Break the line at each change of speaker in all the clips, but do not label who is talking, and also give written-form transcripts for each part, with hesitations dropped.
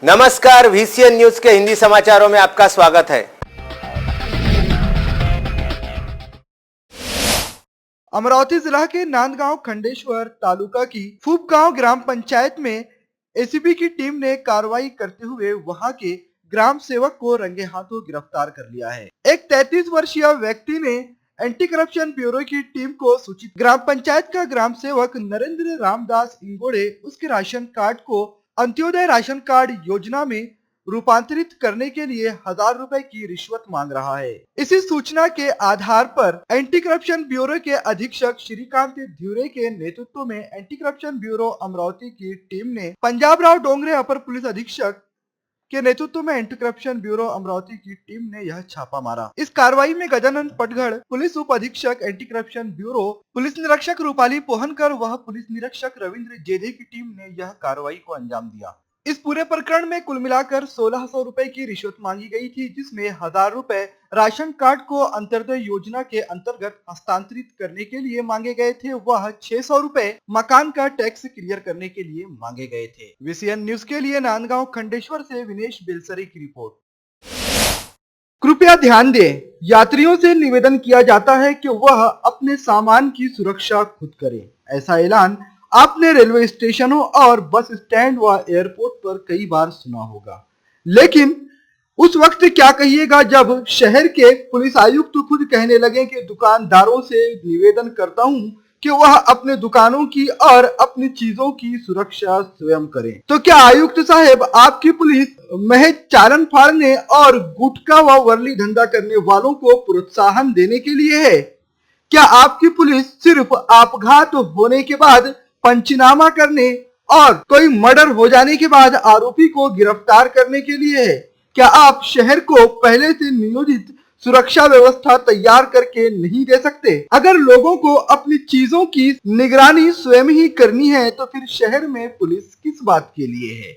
नमस्कार, VCN news के हिंदी समाचारों में आपका स्वागत है।
अमरावती जिला के नांदगांव खंडेश्वर तालुका की फूपगांव ग्राम पंचायत में एसीबी की टीम ने कार्रवाई करते हुए वहां के ग्राम सेवक को रंगे हाथों गिरफ्तार कर लिया है। एक 33 वर्षीय व्यक्ति ने एंटी करप्शन ब्यूरो की टीम को सूचित ग्राम पंचायत का ग्राम सेवक नरेंद्र रामदास इंगोड़े उसके राशन कार्ड को अंत्योदय राशन कार्ड योजना में रूपांतरित करने के लिए 1000 रुपए की रिश्वत मांग रहा है। इसी सूचना के आधार पर एंटी करप्शन ब्यूरो के अधीक्षक श्रीकांत ध्युरे के नेतृत्व में एंटी करप्शन ब्यूरो अमरावती की टीम ने पंजाब राव डोंगरे अपर पुलिस अधीक्षक के नेतृत्व में एंटी करप्शन ब्यूरो अमरावती की टीम ने यह छापा मारा। इस कार्रवाई में गजानन पटगढ़ पुलिस उप अधीक्षक एंटी करप्शन ब्यूरो, पुलिस निरीक्षक रूपाली पोहनकर व पुलिस निरीक्षक रविंद्र जेधे की टीम ने यह कार्रवाई को अंजाम दिया। इस पूरे प्रकरण में कुल मिलाकर 1600 रुपए की रिश्वत मांगी गई थी, जिसमें 1000 रुपए राशन कार्ड को अंत्योदय योजना के अंतर्गत हस्तांतरित करने के लिए मांगे गए थे। वह 600 रुपए मकान का टैक्स क्लियर करने के लिए मांगे गए थे। VCN न्यूज के लिए नांदगांव खंडेश्वर से विनेश बेलसरे की रिपोर्ट। कृपया ध्यान दें, यात्रियों से निवेदन किया जाता है कि वह अपने सामान की सुरक्षा खुद करें। ऐसा ऐलान आपने रेलवे स्टेशनों और बस स्टैंड व एयरपोर्ट पर कई बार सुना होगा, लेकिन उस वक्त क्या कहिएगा जब शहर के पुलिस आयुक्त तो खुद कहने लगे कि दुकानदारों से निवेदन करता हूं कि वह अपने दुकानों की और अपनी चीजों की सुरक्षा स्वयं करें। तो क्या आयुक्त साहब आपकी पुलिस महज चालन फाड़ने और गुटखा व वर्ली धंधा करने वालों को प्रोत्साहन देने के लिए है? क्या आपकी पुलिस सिर्फ अपघात होने के बाद पंचनामा करने और कोई मर्डर हो जाने के बाद आरोपी को गिरफ्तार करने के लिए है? क्या आप शहर को पहले से नियोजित सुरक्षा व्यवस्था तैयार करके नहीं दे सकते? अगर लोगों को अपनी चीजों की निगरानी स्वयं ही करनी है तो फिर शहर में पुलिस किस बात के लिए है?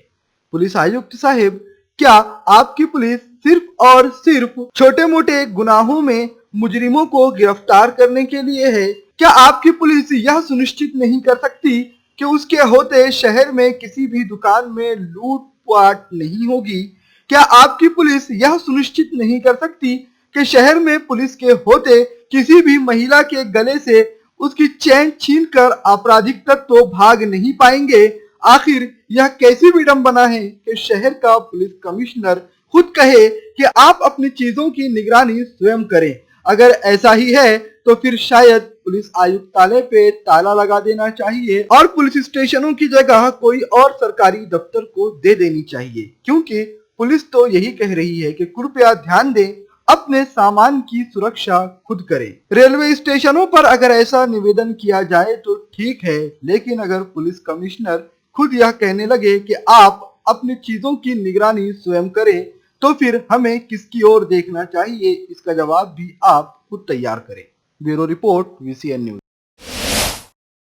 पुलिस आयुक्त साहब, क्या आपकी पुलिस सिर्फ और सिर्फ छोटे मोटे गुनाहों में मुजरिमों को गिरफ्तार करने के लिए है? क्या आपकी पुलिस यह सुनिश्चित नहीं कर सकती कि उसके होते शहर में किसी भी दुकान में लूटपाट नहीं होगी? क्या आपकी पुलिस यह सुनिश्चित नहीं कर सकती कि शहर में पुलिस के होते किसी भी महिला के गले से उसकी चैन छीनकर आपराधिक तत्व भाग नहीं पाएंगे? आखिर यह कैसी विडंबना है कि शहर का पुलिस कमिश्नर खुद कहे कि आप अपनी चीजों की निगरानी स्वयं करें। अगर ऐसा ही है तो फिर शायद पुलिस आयुक्तालय पे ताला लगा देना चाहिए और पुलिस स्टेशनों की जगह कोई और सरकारी दफ्तर को दे देनी चाहिए, क्योंकि पुलिस तो यही कह रही है कि कृपया ध्यान दें, अपने सामान की सुरक्षा खुद करें। रेलवे स्टेशनों पर अगर ऐसा निवेदन किया जाए तो ठीक है, लेकिन अगर पुलिस कमिश्नर खुद यह कहने लगे कि आप अपनी चीजों की निगरानी स्वयं करें, तो फिर हमें किसकी ओर देखना चाहिए? इसका जवाब भी आप खुद तैयार करें। Bureau report, VCN news.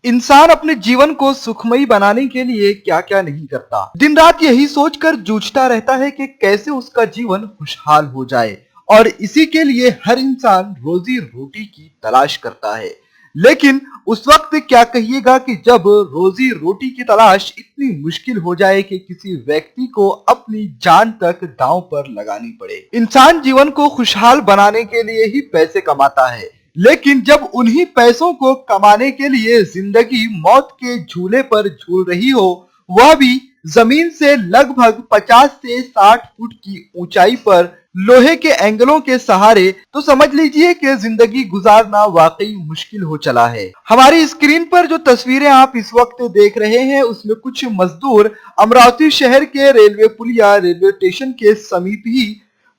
इंसान अपने जीवन को सुखमयी बनाने के लिए क्या क्या नहीं करता, दिन रात यही सोचकर जूझता रहता है कि कैसे उसका जीवन खुशहाल हो जाए, और इसी के लिए हर इंसान रोजी रोटी की तलाश करता है। लेकिन उस वक्त क्या कहिएगा कि जब रोजी रोटी की तलाश इतनी मुश्किल हो जाए कि किसी व्यक्ति को अपनी जान तक दांव पर लगानी पड़े। इंसान जीवन को खुशहाल बनाने के लिए ही पैसे कमाता है, लेकिन जब उन्हीं पैसों को कमाने के लिए जिंदगी मौत के झूले पर झूल रही हो, वह भी जमीन से लगभग 50 से 60 फुट की ऊंचाई पर लोहे के एंगलों के सहारे, तो समझ लीजिए कि जिंदगी गुजारना वाकई मुश्किल हो चला है। हमारी स्क्रीन पर जो तस्वीरें आप इस वक्त देख रहे हैं, उसमें कुछ मजदूर अमरावती शहर के रेलवे पुलिया रेलवे स्टेशन के समीप ही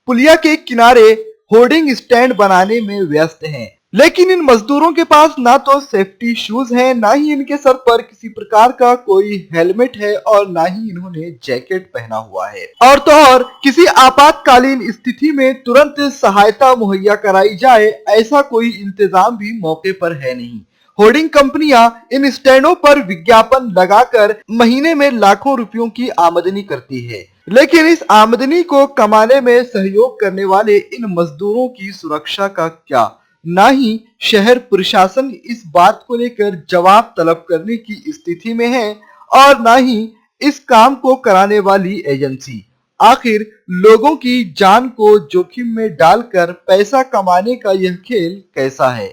पुलिया के किनारे होर्डिंग स्टैंड बनाने में व्यस्त हैं। लेकिन इन मजदूरों के पास ना तो सेफ्टी शूज है, ना ही इनके सर पर किसी प्रकार का कोई हेलमेट है और ना ही इन्होंने जैकेट पहना हुआ है। और तो और किसी आपातकालीन स्थिति में तुरंत सहायता मुहैया कराई जाए, ऐसा कोई इंतजाम भी मौके पर है नहीं। होर्डिंग कंपनियां इन स्टैंडों पर विज्ञापन लगाकर महीने में लाखों रुपयों की आमदनी करती है, लेकिन इस आमदनी को कमाने में सहयोग करने वाले इन मजदूरों की सुरक्षा का क्या? ना ही शहर प्रशासन इस बात को लेकर जवाब तलब करने की स्थिति में है और ना ही इस काम को कराने वाली एजेंसी। आखिर लोगों की जान को जोखिम में डालकर पैसा कमाने का यह खेल कैसा है?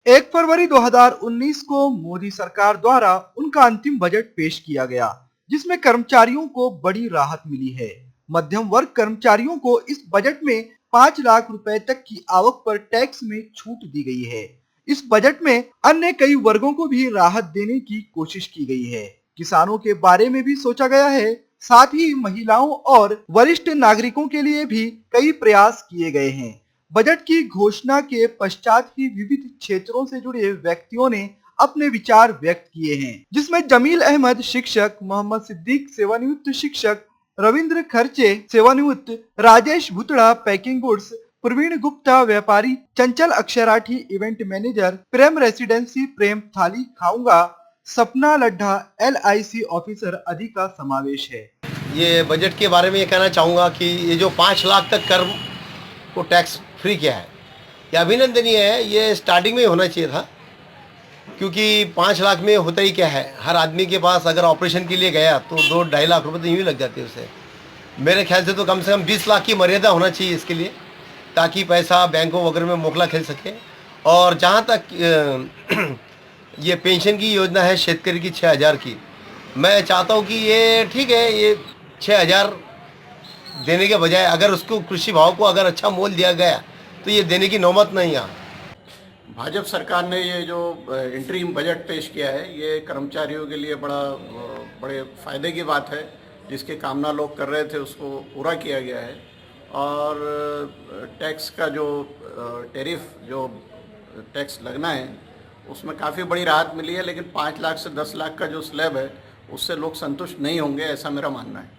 एक फरवरी 2019 को मोदी सरकार द्वारा उनका अंतिम बजट पेश किया गया, जिसमें कर्मचारियों को बड़ी राहत मिली है। मध्यम वर्ग कर्मचारियों को इस बजट में 5 लाख रुपए तक की आवक पर टैक्स में छूट दी गई है। इस बजट में अन्य कई वर्गों को भी राहत देने की कोशिश की गई है। किसानों के बारे में भी सोचा गया है, साथ ही महिलाओं और वरिष्ठ नागरिकों के लिए भी कई प्रयास किए गए हैं। बजट की घोषणा के पश्चात ही विविध क्षेत्रों से जुड़े व्यक्तियों ने अपने विचार व्यक्त किए हैं, जिसमें जमील अहमद शिक्षक, मोहम्मद सिद्दीक सेवानिवृत्त शिक्षक, रविंद्र खर्चे सेवानिवृत्त, राजेश भुतड़ा पैकिंग गुड्स, प्रवीण गुप्ता व्यापारी, चंचल अक्षराठी इवेंट मैनेजर, प्रेम रेसिडेंसी प्रेम थाली खाऊंगा, सपना लड्ढा LIC ऑफिसर आदि का समावेश है।
ये बजट के बारे में ये कहना चाहूँगा कि ये जो 5 लाख तक कर को टैक्स फ्री किया है, ये अभिनंदनीय है। ये स्टार्टिंग में होना चाहिए था, क्योंकि 5 लाख में होता ही क्या है, हर आदमी के पास अगर ऑपरेशन के लिए गया तो 2-2.5 लाख रुपए तो यूँ ही लग जाते हैं उसे। मेरे ख्याल से तो कम 20 लाख की मर्यादा होना चाहिए इसके लिए, ताकि पैसा बैंकों वगैरह में मोकला खेल सके। और जहाँ तक ये पेंशन की योजना है शेतकरी की 6,000 की, मैं चाहता हूँ कि ये ठीक है, ये 6,000 देने के बजाय अगर उसको कृषि भाव को अगर अच्छा मोल दिया गया तो ये देने की नौबत नहीं आ।
भाजपा सरकार ने ये जो इंटरिम बजट पेश किया है, ये कर्मचारियों के लिए बड़े फ़ायदे की बात है। जिसकी कामना लोग कर रहे थे उसको पूरा किया गया है। और टैक्स का जो टैक्स लगना है उसमें काफ़ी बड़ी राहत मिली है, लेकिन 5 लाख से 10 लाख का जो स्लैब है उससे लोग संतुष्ट नहीं होंगे, ऐसा मेरा मानना है।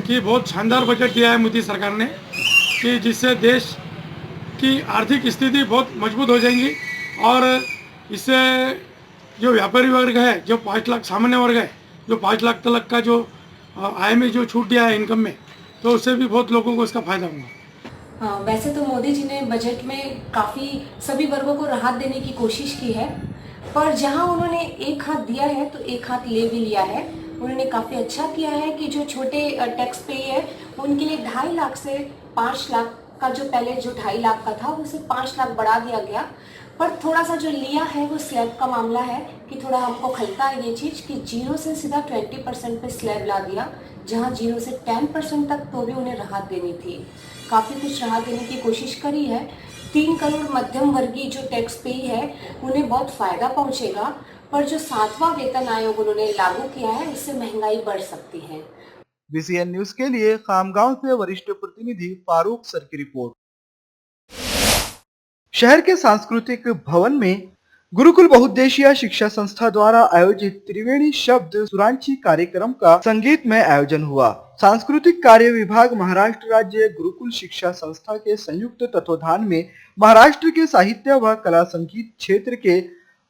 कि बहुत शानदार बजट दिया है मोदी सरकार ने, कि जिससे देश की आर्थिक स्थिति बहुत मजबूत हो जाएगी। और इससे जो व्यापारी वर्ग है, जो 5 लाख सामान्य वर्ग है, जो 5 लाख तक का जो आय में जो छूट दिया है इनकम में, तो उससे भी बहुत लोगों को इसका फायदा होगा।
हाँ, वैसे तो मोदी जी ने बजट में काफ़ी सभी वर्गों को राहत देने की कोशिश की है, पर जहाँ उन्होंने एक हाथ दिया है तो एक हाथ ले भी लिया है। उन्होंने काफ़ी अच्छा किया है कि जो छोटे टैक्स पे है उनके लिए 2.5 लाख से 5 लाख का, जो पहले जो 2.5 लाख का था उसे 5 लाख बढ़ा दिया गया। पर थोड़ा सा जो लिया है वो स्लैब का मामला है कि थोड़ा हमको खलता है ये चीज़ कि 0 से सीधा 20% पे स्लैब ला दिया, जहाँ 0 से 10% तक तो भी उन्हें राहत देनी थी। काफ़ी कुछ राहत देने की कोशिश करी है। 3 करोड़ मध्यम वर्गीय जो टैक्स पे है उन्हें बहुत फ़ायदा पहुँचेगा, पर जो 7वां वेतन आयोग उन्होंने लागू किया है उससे महंगाई बढ़ सकती है।
VCN न्यूज के लिए खामगांव से वरिष्ठ प्रतिनिधि फारूक सर की रिपोर्ट। शहर के सांस्कृतिक भवन में गुरुकुल बहुउद्देशीय शिक्षा संस्था द्वारा आयोजित त्रिवेणी शब्द सुरांची कार्यक्रम का संगीतमय आयोजन हुआ। सांस्कृतिक कार्य विभाग, महाराष्ट्र राज्य गुरुकुल शिक्षा संस्था के संयुक्त तत्वाधान में महाराष्ट्र के साहित्य व कला संगीत क्षेत्र के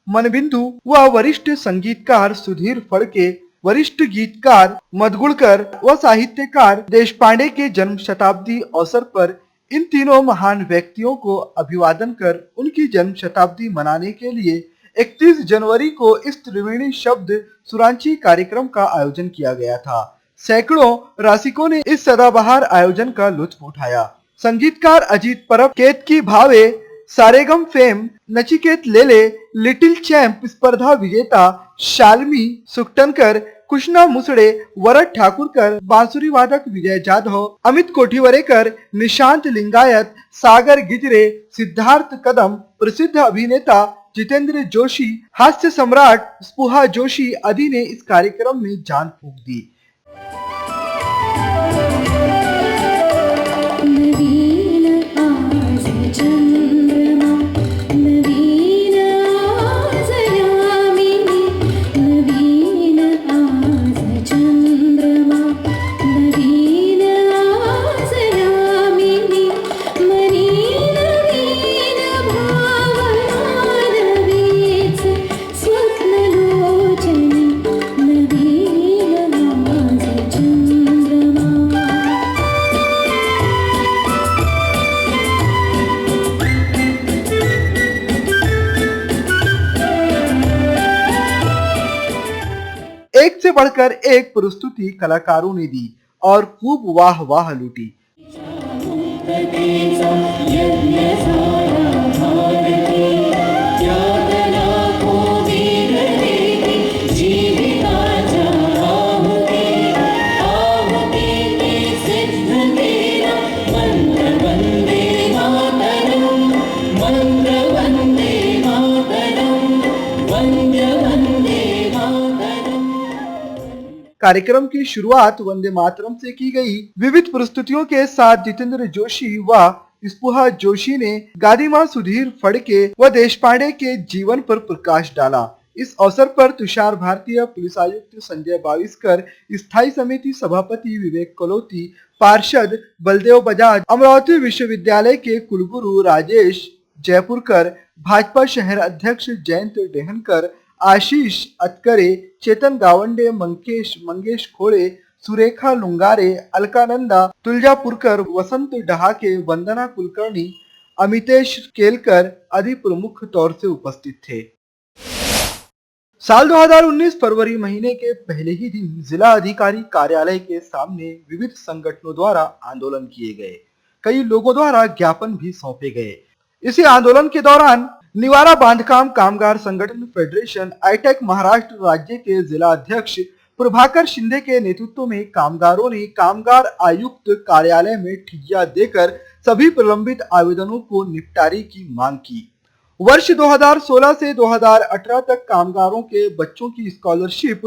मनबिंदु व वरिष्ठ संगीतकार सुधीर फड़के, वरिष्ठ गीतकार मधगुड़कर व साहित्यकार देशपांडे के जन्म शताब्दी अवसर पर इन तीनों महान व्यक्तियों को अभिवादन कर उनकी जन्म शताब्दी मनाने के लिए 31 जनवरी को इस त्रिवेणी शब्द सुरांची कार्यक्रम का आयोजन किया गया था। सैकड़ों रसिकों ने इस सदाबहार आयोजन का लुत्फ उठाया। संगीतकार अजीत परब, केतकी भावे, सारेगम फेम, नचिकेत लेले, लिटिल चैंप स्पर्धा विजेता शालमी सुकटनकर, कृष्णा मुसड़े, वरद ठाकुरकर, बांसुरी वादक विजय जाधव, अमित कोठीवरेकर, निशांत लिंगायत, सागर गिजरे, सिद्धार्थ कदम, प्रसिद्ध अभिनेता जितेंद्र जोशी, हास्य सम्राट स्पुहा जोशी आदि ने इस कार्यक्रम में जान फूंक दी। से बढ़कर एक प्रस्तुति कलाकारों ने दी और खूब वाह वाह लूटी। कार्यक्रम की शुरुआत वंदे मातरम से की गई। विविध प्रस्तुतियों के साथ जितेंद्र जोशी व स्पुहा जोशी ने गादीमा सुधीर फड़के व देशपांडे के जीवन पर प्रकाश डाला। इस अवसर पर तुषार भारतीय, पुलिस आयुक्त संजय बाविस्कर, स्थायी समिति सभापति विवेक कलोती, पार्षद बलदेव बजाज, अमरावती विश्वविद्यालय के कुलगुरु राजेश जयपुरकर, भाजपा शहर अध्यक्ष जयंत डेहनकर, आशीष अतकरे, चेतन गावंडे, मंगेश खोड़े, सुरेखा लुंगारे, अलकानंदा तुलजापुरकर, वसंत डहाके, वंदना कुलकर्णी, अमितेश केलकर आदि प्रमुख तौर से उपस्थित थे। साल 2019 फरवरी महीने के पहले ही दिन जिला अधिकारी कार्यालय के सामने विविध संगठनों द्वारा आंदोलन किए गए। कई लोगों द्वारा ज्ञापन भी सौंपे गए। इसी आंदोलन के दौरान निवारा बांधकाम कामगार संगठन फेडरेशन आईटेक महाराष्ट्र राज्य के जिला अध्यक्ष प्रभाकर शिंदे के नेतृत्व में कामगारों ने कामगार आयुक्त कार्यालय में ठिय्या देकर सभी प्रलंबित आवेदनों को निपटारे की मांग की। वर्ष 2016 से 2018 तक कामगारों के बच्चों की स्कॉलरशिप,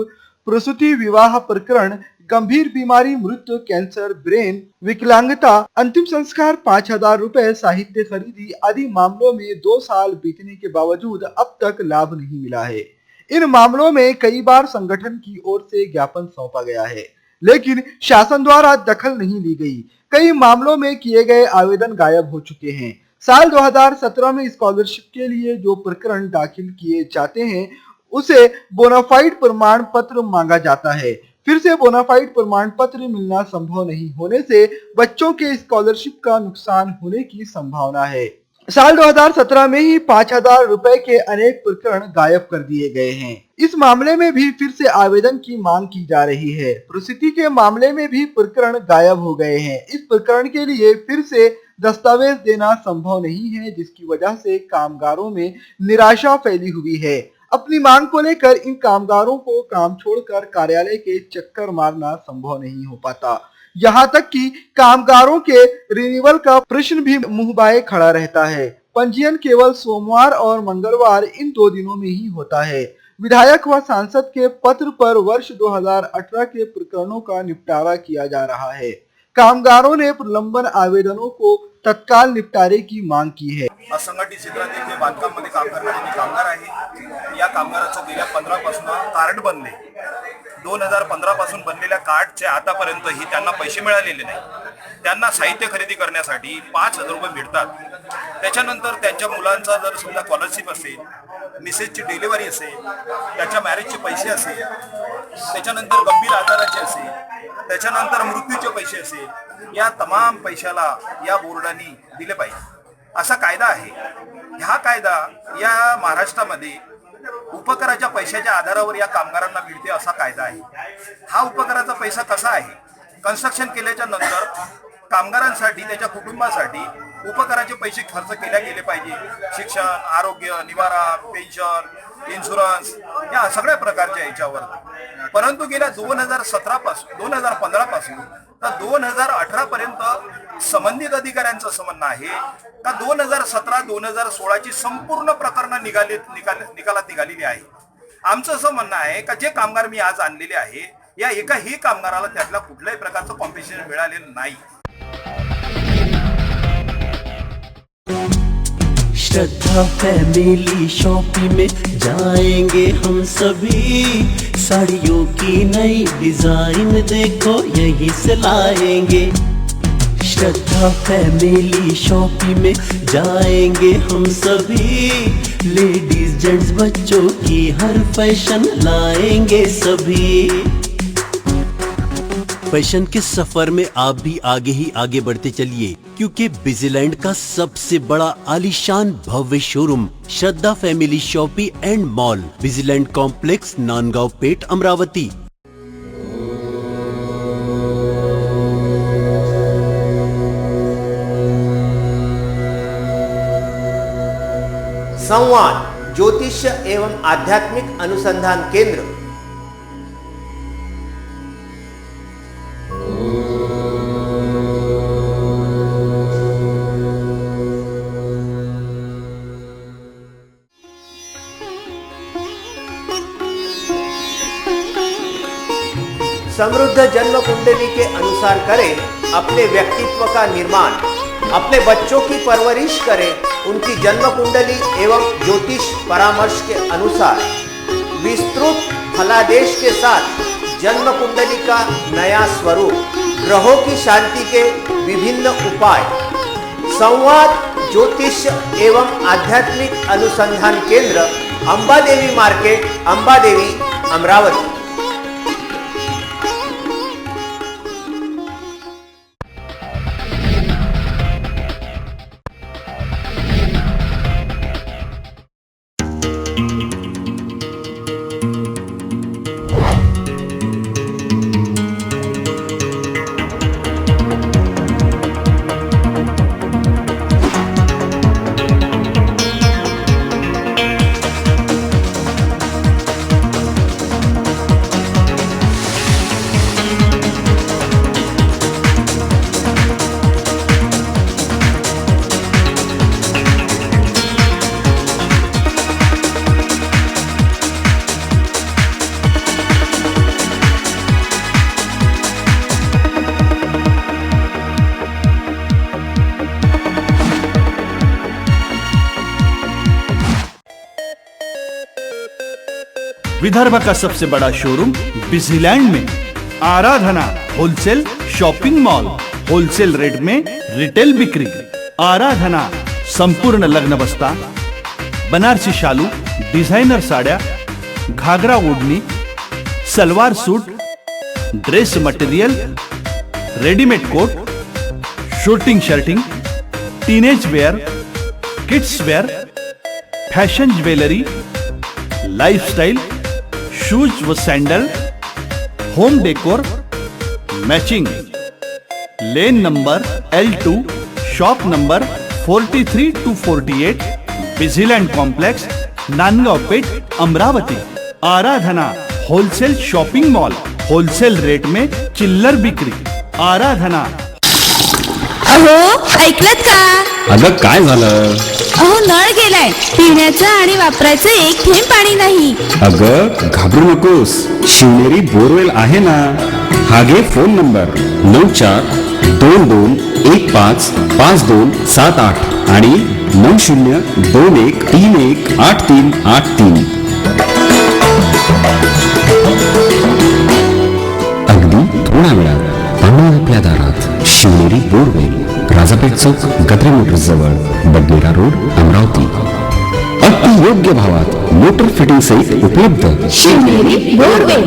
प्रसूति, विवाह प्रकरण, गंभीर बीमारी, मृत्यु, कैंसर, ब्रेन, विकलांगता, अंतिम संस्कार, 5,000 रुपए, साहित्य खरीदी आदि मामलों में 2 साल बीतने के बावजूद अब तक लाभ नहीं मिला है। इन मामलों में कई बार संगठन की ओर से ज्ञापन सौंपा गया है, लेकिन शासन द्वारा दखल नहीं ली गई। कई मामलों में किए गए आवेदन गायब हो चुके हैं। साल 2017 में स्कॉलरशिप के लिए जो प्रकरण दाखिल किए जाते हैं उसे बोनाफाइड प्रमाण पत्र मांगा जाता है। फिर से बोनाफाइड प्रमाण पत्र मिलना संभव नहीं होने से बच्चों के स्कॉलरशिप का नुकसान होने की संभावना है। साल 2017 में ही 5,000 रुपए के अनेक प्रकरण गायब कर दिए गए हैं। इस मामले में भी फिर से आवेदन की मांग की जा रही है। प्रसूति के मामले में भी प्रकरण गायब हो गए हैं। इस प्रकरण के लिए फिर से दस्तावेज देना संभव नहीं है, जिसकी वजह से कामगारों में निराशा फैली हुई है। अपनी मांग को लेकर इन कामगारों को काम छोड़कर कार्यालय के चक्कर मारना संभव नहीं हो पाता। यहाँ तक कि कामगारों के रिन्यूअल का प्रश्न भी मुंहबाए खड़ा रहता है। पंजीयन केवल सोमवार और मंगलवार इन 2 दिनों में ही होता है। विधायक व सांसद के पत्र पर वर्ष 2018 के प्रकरणों का निपटारा किया जा रहा है। कामगारों ने प्रलंबन आवेदनों को तत्काल निपटारे की मांग की है।
असंघटित क्षेत्रातील जे बांधकाममध्ये काम करणारे कामगार आहे, या कामगाराचं गेल्या 15 पासून कार्ड बनले। 2015 पासून बनलेल्या कार्डचे आतापर्यंत ही त्यांना पैसे मिळालेले नाही। त्यांना साहित्य खरेदी करण्यासाठी 5,000 रुपये मिळतात। त्याच्यानंतर त्यांच्या मुलांचा जर समजा स्कॉलरशिप असेल, मिसेसची डिलिव्हरी असेल, त्याच्या मॅरेजचे पैसे असेल, त्याच्यानंतर गंभीर आजाराचे असेल, त्याच्यानंतर मृत्यूचे पैसे असेल, या तमाम पैशाला या बोर्डाने दिले पाहिजे असा कायदा आहे। हा कायदा या महाराष्ट्रामध्ये उपकराच्या पैशाच्या आधारावर या कामगारांना मिळते असा कायदा आहे। हा उपकराचा पैसा कसा आहे, कन्स्ट्रक्शन केल्याच्या नंतर कामगारांसाठी, त्याच्या कुटुंबासाठी उपकराचे पैसे खर्च केले गेले पाहिजे। शिक्षण, आरोग्य, निवारा, पेन्शन, इन्शुरन्स या सगळ्या प्रकारच्या याच्यावर। परंतु गेल्या 2017 पासून 2015 पासून तर 2018 पर्यंत संबंधित अधिकाऱ्यांचं असं म्हणणं आहे का 2017-2016 ची संपूर्ण प्रकरणं निकालात निघालेली आहे। आमचं असं म्हणणं आहे का जे कामगार मी आज आणलेले आहे, या एकाही कामगाराला त्यातला कुठल्याही प्रकारचं कॉम्पेन्सेशन मिळालेलं नाही।
श्रद्धा फैमिली शॉपिंग में जाएंगे हम सभी, साड़ियों की नई डिजाइन देखो यहीं से लाएंगे। श्रद्धा फैमिली शॉपिंग में जाएंगे हम सभी, लेडीज जेंट्स बच्चों की हर फैशन लाएंगे सभी। फैशन के सफर में आप भी आगे ही आगे बढ़ते चलिए, क्योंकि बिजीलैंड का सबसे बड़ा आलीशान भव्य showroom Shraddha family shopping and mall, Busyland complex, Nandgaon Peth, Amravati.
संवाद ज्योतिष एवं आध्यात्मिक अनुसंधान केंद्र। समृद्ध जन्म कुंडली के अनुसार करें अपने व्यक्तित्व का निर्माण, अपने बच्चों की परवरिश करें उनकी जन्म कुंडली एवं ज्योतिष परामर्श के अनुसार। विस्तृत फलादेश के साथ जन्म कुंडली का नया स्वरूप, ग्रहों की शांति के विभिन्न उपाय। संवाद ज्योतिष एवं आध्यात्मिक अनुसंधान केंद्र, अंबादेवी मार्केट, अंबादेवी, अमरावती।
विदर्भ का सबसे बड़ा शोरूम बिजीलैंड में Aradhana wholesale shopping mall, wholesale rate में रिटेल बिक्री। आराधना संपूर्ण लग्न बस्ता, बनारसी शालू, डिझायनर साड्या, ghagra odhni, salwar suit, dress material, readymade coat, suiting shirting, teenage wear, kids wear, fashion jewellery, lifestyle, shoes व sandal, home decor, matching. Lane number L2, shop number 43 to 48, Busyland complex, Nandgaon Peth, Amravati. Aradhana wholesale shopping mall, wholesale rate में चिल्लर बिक्री। आराधना।
अहो ऐकलत का?
अगं काय झालं?
अहो नळ गेलाय, पिण्याचं आणि वापरायचं एक थेंब पाणी नाही.
अगं घाबरू नकोस, शिवनेरी बोरवेल आहे ना. हा घे फोन नंबर 9422155278 आणि 9021318383. अगदी थोडा वेळात पाणी आपल्या दारात. शिवनेरी बोरवेल, राजापेठ चौक, गद्रे मोटर्स जवळ, बडनेरा रोड, अमरावती. अति योग्य भावात मोटर फिटिंग सहित उपलब्ध.
शिवनेरी बोरवेल.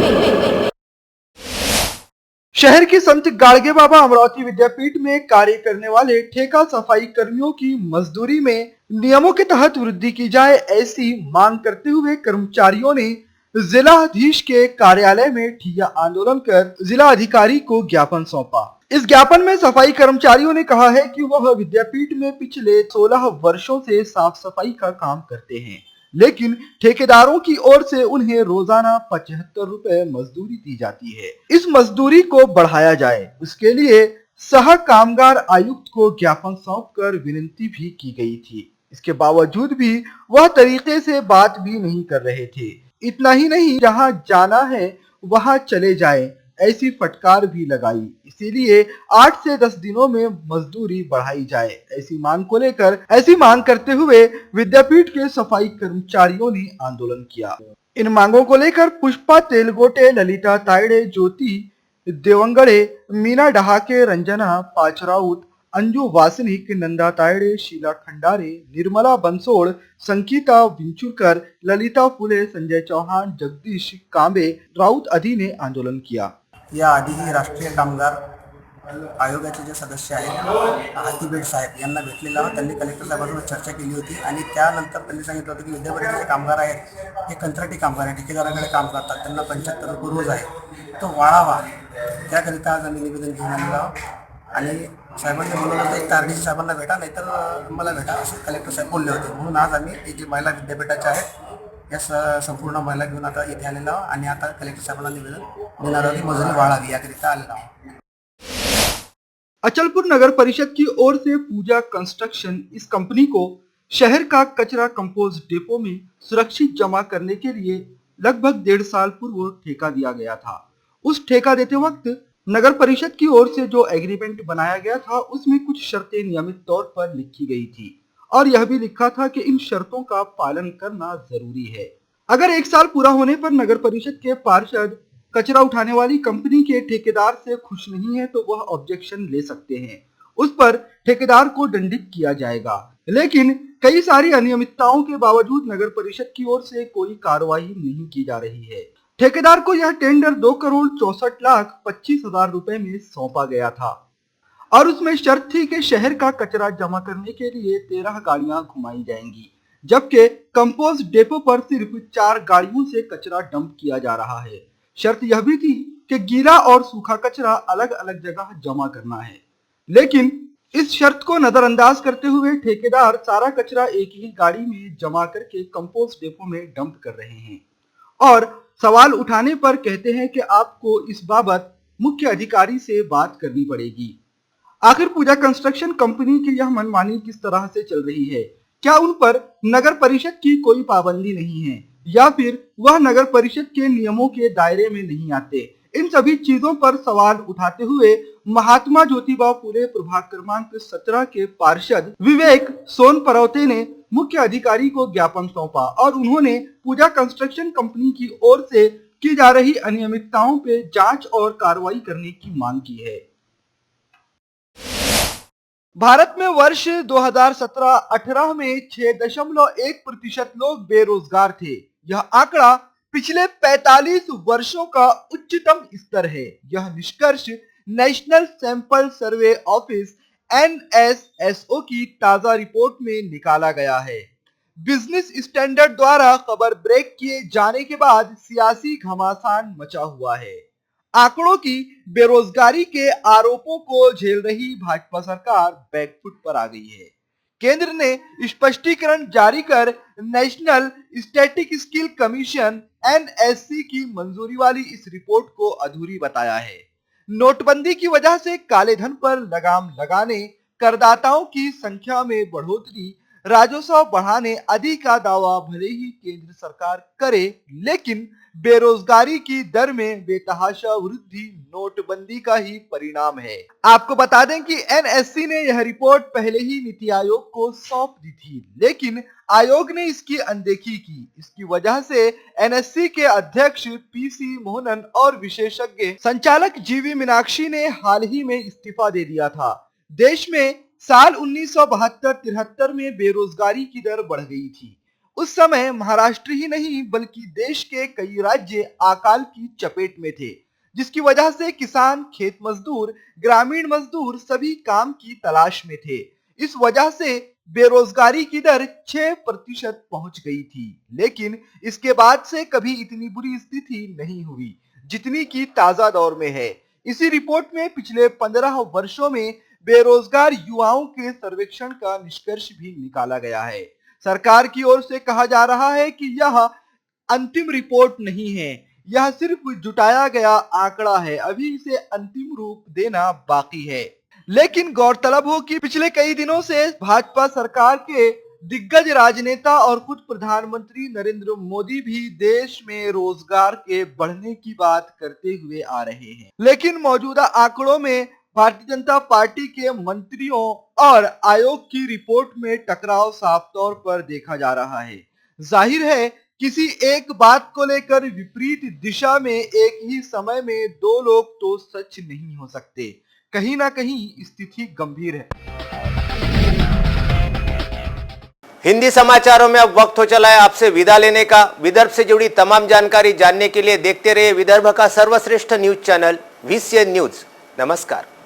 शहर की संत गाड़गे बाबा अमरावती विद्यापीठ में कार्य करने वाले ठेका सफाई कर्मियों की मजदूरी में नियमों के तहत वृद्धि की जाए, ऐसी मांग करते हुए कर्मचारियों ने जिलाधीश के कार्यालय में ठिया आंदोलन कर जिला अधिकारी को ज्ञापन सौंपा। इस ज्ञापन में सफाई कर्मचारियों ने कहा है कि वह विद्यापीठ में पिछले 16 वर्षों से साफ सफाई का काम करते हैं, लेकिन ठेकेदारों की ओर से उन्हें रोजाना 75 रुपए मजदूरी दी जाती है। इस मजदूरी को बढ़ाया जाए, उसके लिए सह कामगार आयुक्त को ज्ञापन सौंपकर विनती भी की गई थी। इसके बावजूद भी वह तरीके से बात भी नहीं कर रहे थे। इतना ही नहीं, जहां जाना है वहां चले जाए, ऐसी फटकार भी लगाई। इसीलिए 8 से 10 दिनों में मजदूरी बढ़ाई जाए, ऐसी मांग करते हुए विद्यापीठ के सफाई कर्मचारियों ने आंदोलन किया। इन मांगों को लेकर पुष्पा तेलगोटे, ललिता तायडे, ज्योति देवंगड़े, मीना डहाके, रंजना पाचराउत, अंजू वासनिक, नंदा तायडे, शीला खंडारे, निर्मला बंसोड़, संगीता विंचुरकर, ललिता फुले, संजय चौहान, जगदीश कांबे, राउत आदि ने आंदोलन किया।
या आधीही राष्ट्रीय कामगार आयोगाचे जे सदस्य आहेत हातीबेड साहेब यांना भेटलेला होता. त्यांनी कलेक्टर साहेबांसोबत चर्चा केली होती आणि त्यानंतर त्यांनी सांगितलं होतं की विद्यापीठाचे कामगार आहेत हे कंत्राटी कामगार आहेत, ठेकेदाराकडे काम करतात, त्यांना 75 रुपये रोज आहे, तो वाढावा. त्याकरिता आज आम्ही निवेदन घेऊन आलेलो आहोत आणि साहेबांनी बोलवलं तर एक तारडीशी साहेबांना भेटा, नाहीतर मला भेटा असे कलेक्टर साहेब बोलले होते. म्हणून आज आम्ही हे जे महिला विद्यापीठाच्या आहेत या संपूर्ण महिला घेऊन आता इथे आलेलो आहोत आणि आता कलेक्टर साहेबांना निवेदन देणार आहोत की मजुरी वाढावी याकरिता आलेलो आहोत.
अचलपुर नगर परिषद की ओर से पूजा कंस्ट्रक्शन इस कंपनी को शहर का कचरा कंपोस्ट डिपो में सुरक्षित जमा करने के लिए लगभग 1.5 साल पूर्व ठेका दिया गया था. उस ठेका देते वक्त नगर परिषद की ओर से जो एग्रीमेंट बनाया गया था उसमें कुछ शर्तें नियमित तौर पर लिखी गई थी और यह भी लिखा था कि इन शर्तों का पालन करना जरूरी है. अगर 1 साल पूरा होने पर नगर परिषद के पार्षद कचरा उठाने वाली कंपनी के ठेकेदार से खुश नहीं है तो वह ऑब्जेक्शन ले सकते हैं. उस पर ठेकेदार को दंडित किया जाएगा. लेकिन कई सारी अनियमितताओं के बावजूद नगर परिषद की ओर से कोई कार्रवाई नहीं की जा रही है. ठेकेदार को यह टेंडर 2,64,25,000 रुपए में सौंपा गया था और उसमें शर्त थी कि शहर का कचरा जमा करने के लिए 13 गाड़ियां घुमाई जाएंगी, जबकि कंपोस्ट डेपो पर सिर्फ 4 गाड़ियों से कचरा डंप किया जा रहा है. शर्त यह भी थी कि गीला और सूखा कचरा अलग अलग जगह जमा करना है. लेकिन इस शर्त को नजरअंदाज करते हुए ठेकेदार सारा कचरा एक ही गाड़ी में जमा करके कंपोस्ट डेपो में डंप कर रहे हैं और सवाल उठाने पर कहते हैं कि आपको इस बाबत मुख्य अधिकारी से बात करनी पड़ेगी. आखिर पूजा कंस्ट्रक्शन कंपनी की यह मनमानी किस तरह से चल रही है? क्या उन पर नगर परिषद की कोई पाबंदी नहीं है या फिर वह नगर परिषद के नियमों के दायरे में नहीं आते? इन सभी चीजों पर सवाल उठाते हुए महात्मा ज्योतिबा फुले प्रभाग क्रमांक 17 के पार्षद विवेक सोनपरौते ने मुख्य अधिकारी को ज्ञापन सौंपा और उन्होंने पूजा कंस्ट्रक्शन कंपनी की ओर से की जा रही अनियमितताओं पे जांच और कार्रवाई करने की मांग की है. भारत में वर्ष 2017-18 में 6.1% लोग बेरोजगार थे. यह आंकड़ा पिछले 45 वर्षों का उच्चतम स्तर है. यह निष्कर्ष national sample survey office NSSO की ताजा रिपोर्ट में निकाला गया है. बिजनेस स्टैंडर्ड द्वारा खबर ब्रेक किए जाने के बाद सियासी घमासान मचा हुआ है. आंकड़ों की बेरोजगारी के आरोपों को झेल रही भाजपा सरकार बैकफुट पर आ गई है. केंद्र ने स्पष्टीकरण जारी कर national static skill commission NSC की मंजूरी वाली इस रिपोर्ट को अधूरी बताया है. नोटबंदी की वजह से काले धन पर लगाम लगाने, करदाताओं की संख्या में बढ़ोतरी, राजस्व बढ़ाने आदि का दावा भले ही केंद्र सरकार करे, लेकिन बेरोजगारी की दर में बेतहाशा वृद्धि नोटबंदी का ही परिणाम है. आपको बता दें कि NSC ने यह रिपोर्ट पहले ही नीति आयोग को सौंप दी थी, लेकिन आयोग ने इसकी अनदेखी की. इसकी वजह से NSC के अध्यक्ष PC मोहनन और विशेषज्ञ संचालक GV मीनाक्षी ने हाल ही में इस्तीफा दे दिया था. देश में साल 1972-73 में बेरोजगारी की दर बढ़ गई थी. उस समय महाराष्ट्र ही नहीं बल्कि देश के कई राज्य अकाल की चपेट में थे, जिसकी वजह से किसान, खेत मजदूर, ग्रामीण मजदूर सभी काम की तलाश में थे. इस वजह से बेरोजगारी की दर 6% पहुंच गई थी. लेकिन इसके बाद से कभी इतनी बुरी स्थिति नहीं हुई जितनी की ताजा दौर में है. इसी रिपोर्ट में पिछले 15 वर्षों में बेरोजगार युवाओं के सर्वेक्षण का निष्कर्ष भी निकाला गया है. सरकार की ओर से कहा जा रहा है कि यह अंतिम रिपोर्ट नहीं है, यह सिर्फ जुटाया गया आंकड़ा है, अभी इसे अंतिम रूप देना बाकी है. लेकिन गौरतलब हो कि पिछले कई दिनों से भाजपा सरकार के दिग्गज राजनेता और खुद प्रधानमंत्री नरेंद्र मोदी भी देश में रोजगार के बढ़ने की बात करते हुए आ रहे हैं. लेकिन मौजूदा आंकड़ों में भारतीय जनता पार्टी के मंत्रियों और आयोग की रिपोर्ट में टकराव साफ तौर पर देखा जा रहा है. जाहिर है किसी एक बात को लेकर विपरीत दिशा में एक ही समय में दो लोग तो सच नहीं हो सकते. कहीं ना कहीं स्थिति गंभीर है.
हिंदी समाचारों में अब वक्त हो चला है आपसे विदा लेने का. विदर्भ से जुड़ी तमाम जानकारी जानने के लिए देखते रहिए विदर्भ का सर्वश्रेष्ठ न्यूज चैनल VCN न्यूज. नमस्कार.